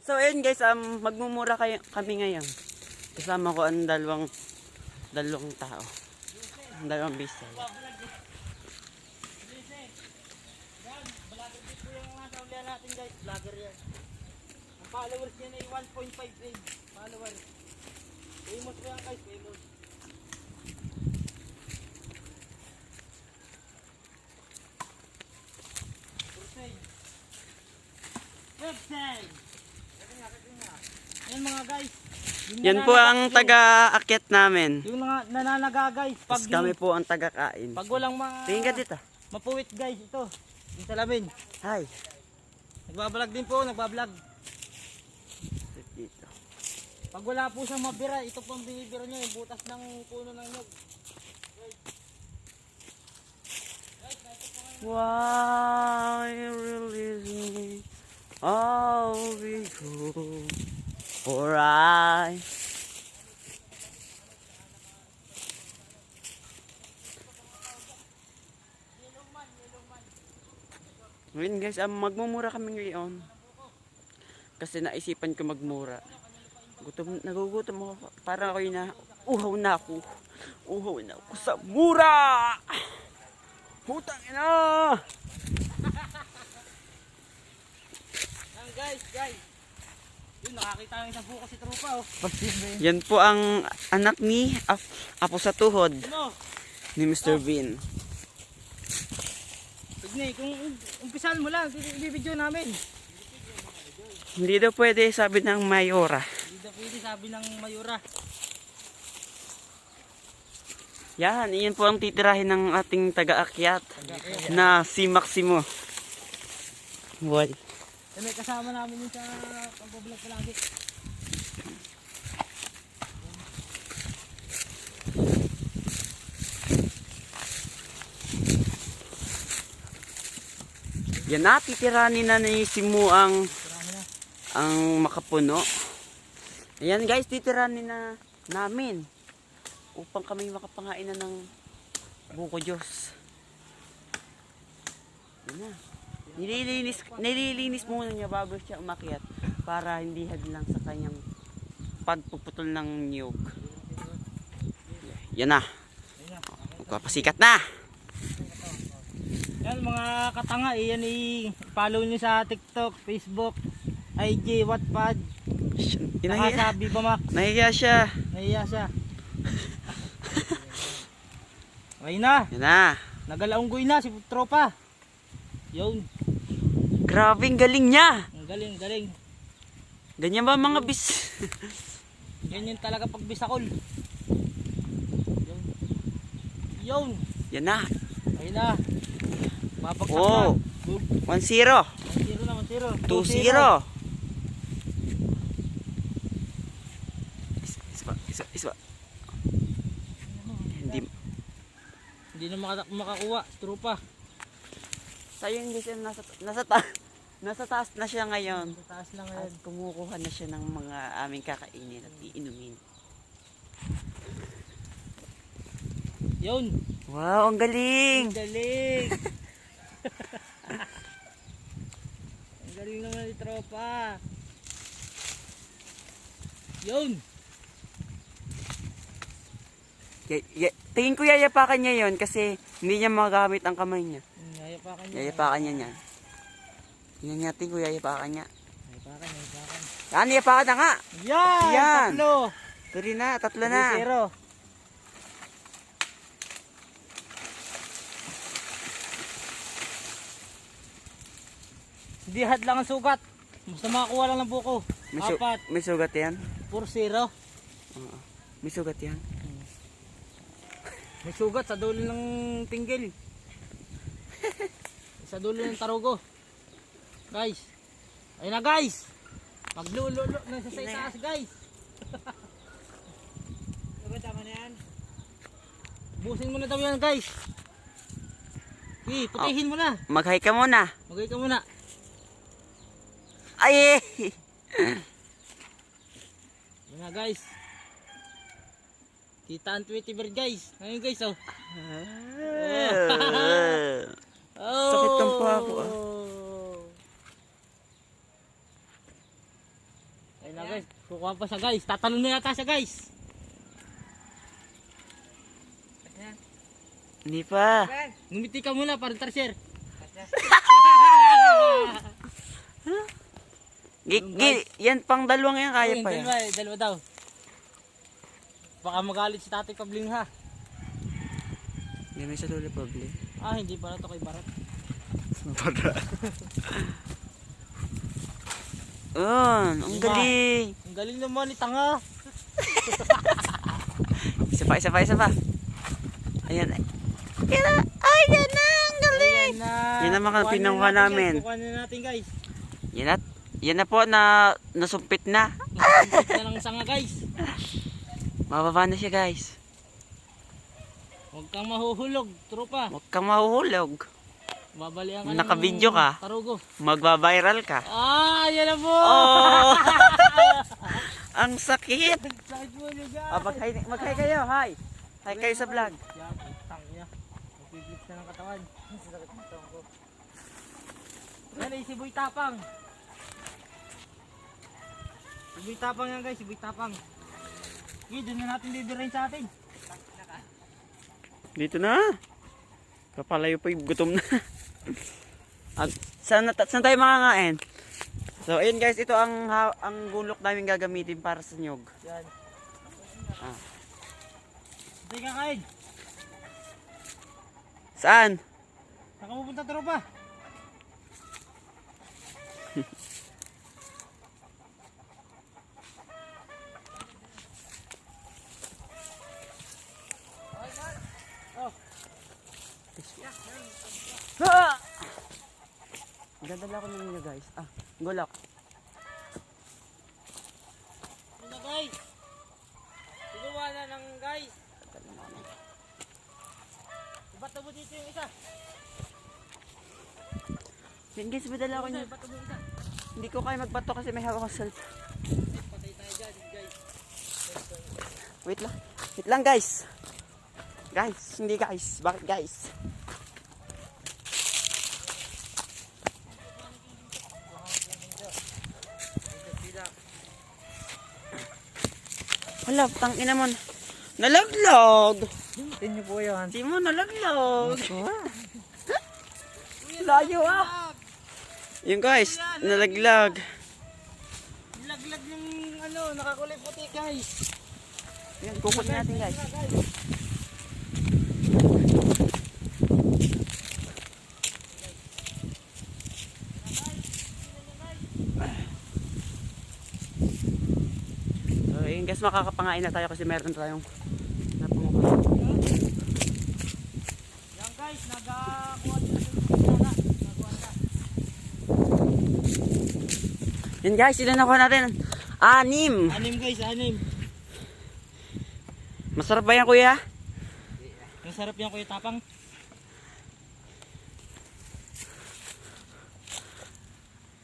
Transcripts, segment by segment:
So ayun guys, magmumura kami ngayon. Kasama ko ang dalawang tao. Ang dalawang bisay. Natin guys, vlogger yan. Ang followers niya ay 1.5k followers. Famous ko yan guys, famous. Website. Ayan mga guys. Yan po ang taga-akyat namin. Yung mga nananaga guys. Tapos kami po ang taga-kain. Pag walang Tingin ka dito. mapuwit guys, ito. Yung salamin. Hi. Nagbablog din po, nagbablog. Dito. Pag wala po siyang mabira, ito po ang binibira niya, yung butas ng puno ng nyog. Why release me? I'll be cool. For I. Ngayon guys, magmumura kami ngayon. Kasi naisipan ko magmura. Nagugutom ako. Para ako na uhaw na ako. Uhaw na ako sa mura! Putang ina! Guys. Yun, nakakita ng isang buko si Trupa oh. Yan po ang anak ni Apo sa tuhod Ano? ni Mr. Bean. Pagni, kung umpisahan mo lang, i-video namin. Hindi daw pwede, sabi ng Mayora. Hindi daw pwede, sabi ng Mayura. Yan, iyan po ang titirahin ng ating taga-akyat na si Maximo. Boy. May kasama namin yun sa pag-vlog palagi. Yan na, titirahin na ni Simo ang makapuno. Ayan guys, titirahin na namin upang kami makapangain na ng buko Diyos. Yan na. Nililinis muna niya bago siya umakyat para hindi hadlang sa kanyang pagpuputol ng niyog. Yan na. Magpapasikat na. Yan mga katanga, yan i-follow nyo sa TikTok, Facebook, IG, Wattpad. Nakasabi ba Max? Nahiya siya. Nahiya siya. Ayun na. Yan na. Nagalaunggoy na si Tropa. Yun. Grabing galing niya. Ang galing. Ganyan ba mga bis? Ganyan talaga pag bisakol. Yun. Yan na. Ayun na. Mapagsak Oh. na. 1-0. 1-0 na, 1-0. 2-0. Isba. Hindi na makakuha, Tropa. Tayo hindi siya nasa taas na siya ngayon. Sa taas lang At ngayon. kumukuha na siya ng mga aming kakainin at iinumin. Yun. Wow, ang galing! Ang galing. Ang galing naman ni Tropa. Yun. Tingin ko yayapakan niya yon kasi hindi niya magamit ang kamay niya. Yayapakan niya. Yayapakan niya niyan. Tingnan natin kung yayapakan niya. Yayapakan. Yan, yayapakan na nga! Yan! Tatlo! Tuloy na, 3 na. 0. Hindi had lang ang sugat. Basta makakuha lang ng buko. Apat. May sugat yan? 4-0. Oo. May sugat yan? May sugat sa dulo ng tinggil. Sa dulo ng tarugo. Guys. Ayun na guys. Paglululo na sa itaas guys. Tama na yan. Busin mo na daw yan guys. Putihin mo na. Mag-hi ka muna. Magay ka muna. Ay! Yan na guys. Kita ang Tweety Bird guys. Ngayon guys oh. Sakit ng paa ko, ah. Ayun na guys, kukuha pa siya guys. Tatalon na yata siya guys. Hindi pa. Ngumiti ka muna para trasher. Yan pang dalawang yan, kaya pa yan. Dalawa daw. Baka magalit si Tatay Pabling ha. Yan may sa Lolo Pabli. Ah, hindi pala to kay Barat. Ang galing. Ang galing naman ni Tanga. Isa pa. Ayan. Yan na. Ay, yan na. Ang galing. Ayan na. Yan ang mga pinuha namin. Kukuha na natin guys. Yan na po na nasumpit na. Nasumpit na ng sanga guys. Mababa na siya, guys. Huwag kang mahuhulog, tropa. Huwag kang mahuhulog. Babalian ka Naka-video ka. Tarugo. Magbabiral ka. Ah, yan na po. Oh! Ang sakit. Sakit mo niyo guys. Mag-hi kayo, hi. Hi kayo sa vlog. Yan, tang niya. Magpiplit na ng katawan. Sakit ng katawan ko. Yan ay si Boy Tapang. Si Boy Tapang yan guys, si Boy Tapang. Okay, doon na natin bibirain sa atin. Dito na. Kapalayo pa yung gutom na. At saan tayo makakain? So ayun guys, ito ang gulok namin gagamitin para sa nyog. Yan. Ah. Hindi ka kain. Saan? Saan ka pupunta tropa? Oh. Ah! Dadala ko ng inyo guys. Gulok. Ano guys? Sinuwa na ng guys. Bato mo dito yung isa. Yan guys, madala ko nyo. Bato mo isa. Hindi ko kaya magbato kasi may hawak ko cellphone. Patay tayo dyan guys. Wait lang. Wait lang guys. Guys, hindi guys. Bakit guys? Wala, tangina mo. Nalaglag. Tingnan po yan. Hindi mo nalaglag. Layo Yung guys, nalaglag. Laglag yung ano, nakakulay puti guys. Yan, kukunin natin guys. So, yun guys, makakapangain na tayo kasi meron tayong napanguha. Yan guys, nagakuha din na. Nagakuha na. Yan guys, ilan nakuha natin? 6. Anim guys, anim. Masarap ba yan kuya? Ang sarap yan Kuya Tapang.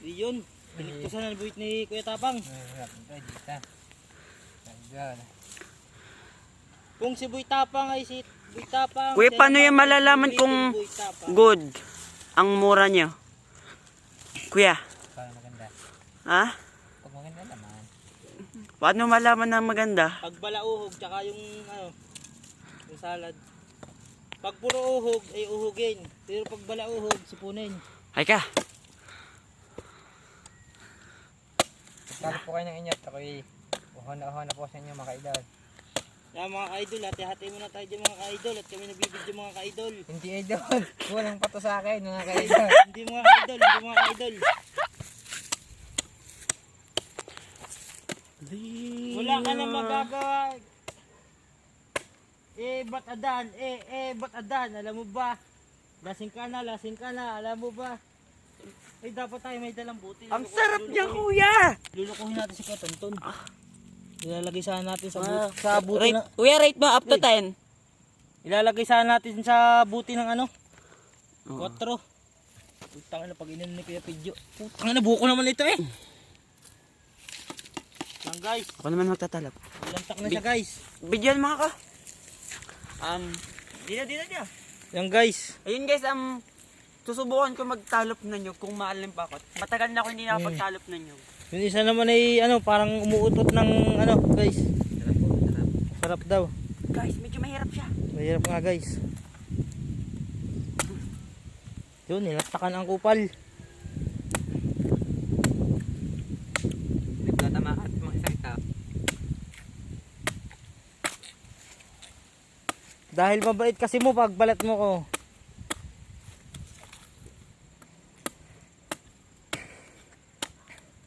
Yun, piniktusan ang buhit ni Kuya Tapang. Kung si Boy Tapang ay si Boy Tapang. Kuya, siya paano naman yan malalaman si kung Boy Tapang. good ang mura nyo? Kuya? Para maganda. Ha? Pag maganda naman. Paano malaman na maganda? Pag balauhog, tsaka yung ano, yung salad. Pag puro uhog, ay uhugin. Pero pag balauhog, sipunin. Hay ka. Kali po kayo ng inyat, ako'y uhon-uhon na po sa inyo mga kaidol. Yan mga ka-idol, hati-hati muna tayo dyan mga ka-idol at kami nagbibidyo mga ka-idol. Hindi idol, walang pato sa akin mga kaidol. Hindi mga ka-idol, hindi mga ka-idol. Wala ka na magagawa. Ba't adan? Ba't adan? Alam mo ba? Lasing ka na, alam mo ba? Dapat tayo may dalang buti. Ang sarap niya kuya! Lulukuhin natin si Katonton. Ilalagay sana natin sa buti ng... Kuya, rate mo up to 10. Ilalagay sana natin sa buti ng ano? Oo. 4. Putang na pag ininom ni Kuya Pidyo. Putang na buko naman ito eh. Yan guys. Ako naman magtatalap. Ilantak na siya guys. Bigyan mga ka. Dito. Yan guys. Ayun guys, susubukan ko magtalop na nyo kung maalim pa ako. Matagal na ako hindi nakapagtalop na nyo. Yung isa naman ay ano, parang umuutot ng ano, guys. Sarap po, sarap. Sarap daw. Guys, medyo mahirap siya. Mahirap nga, guys. Yun, nilatakan ang kupal. Nagtatama ka at mga isang tao. Dahil mabait kasi mo pag balat mo ko.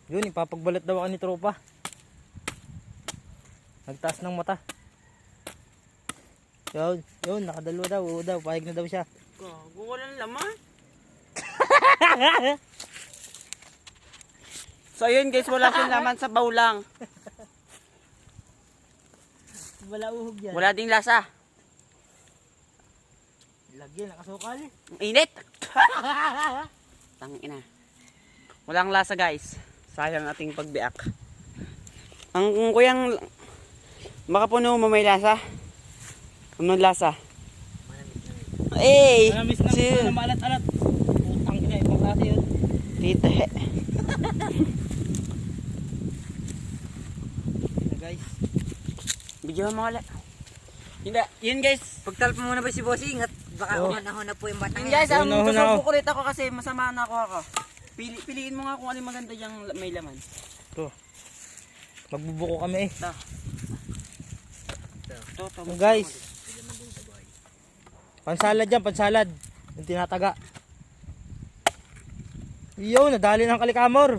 Yun, ipapagbalat daw ako ni tropa. Nagtaas ng mata. Yun, nakadalawa daw. Oo daw, pahig na daw siya. Gago, walang laman. So ayun guys, wala siyang laman sa bawlang. Wala uhog yan. Wala ding lasa. Lagyan, nakasukal. Ang init. Tangina. Walang lasa guys. Sayang ating pagbiak. Ang kuyang makapuno mo may lasa. Anong lasa? Eh, Manamis na maalat-alat. Putang ina, ibang klase yun. Tita. Ina guys. Video mo wala. Hindi, yun guys. Pagtalp mo muna ba si Bossing at baka Oh. umanahon na po yung batang Yun guys, Una, una gusto ako. ko ulit ako kasi masama na ako. Piliin mo nga kung ano yung maganda yung may laman. Ito. Magbubuko kami eh. Ito, Oh, guys. Pansalad yan, pansalad. Yung tinataga. Iyo, nadali ng kalikamor.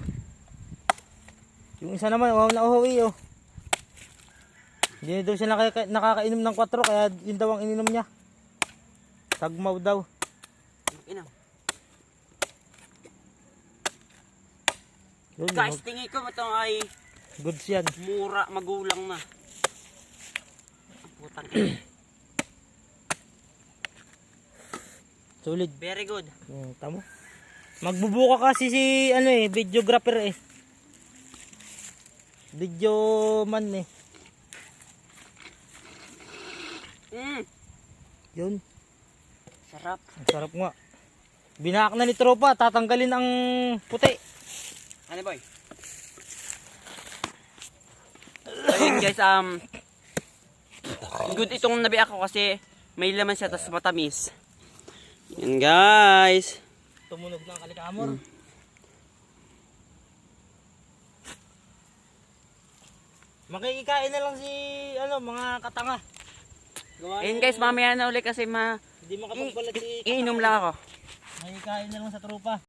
Yung isa naman, uhaw na uhawi oh. Hindi na daw siya nakakainom ng 4 kaya yun daw ang ininom niya. Tagmaw daw. Inam. Yun, Guys, tingin ko ito ay goods yan. mura, magulang na. Putang ina. Solid. Very good. Tamo. Magbubuka kasi si ano eh, videographer eh. Video man eh. Yun, Sarap. ang sarap nga. Binaak na ni tropa, tatanggalin ang puti. Ano boy? Ayun guys, good itong nabiak ko kasi may laman siya tapos matamis. Yan guys. Tumunog ng kalikamor. Makikikain na lang si ano, mga katanga. Ayun guys, mamaya na ulit kasi Hindi makapagbalat si iinom lang ako. Makikikain na lang sa tropa.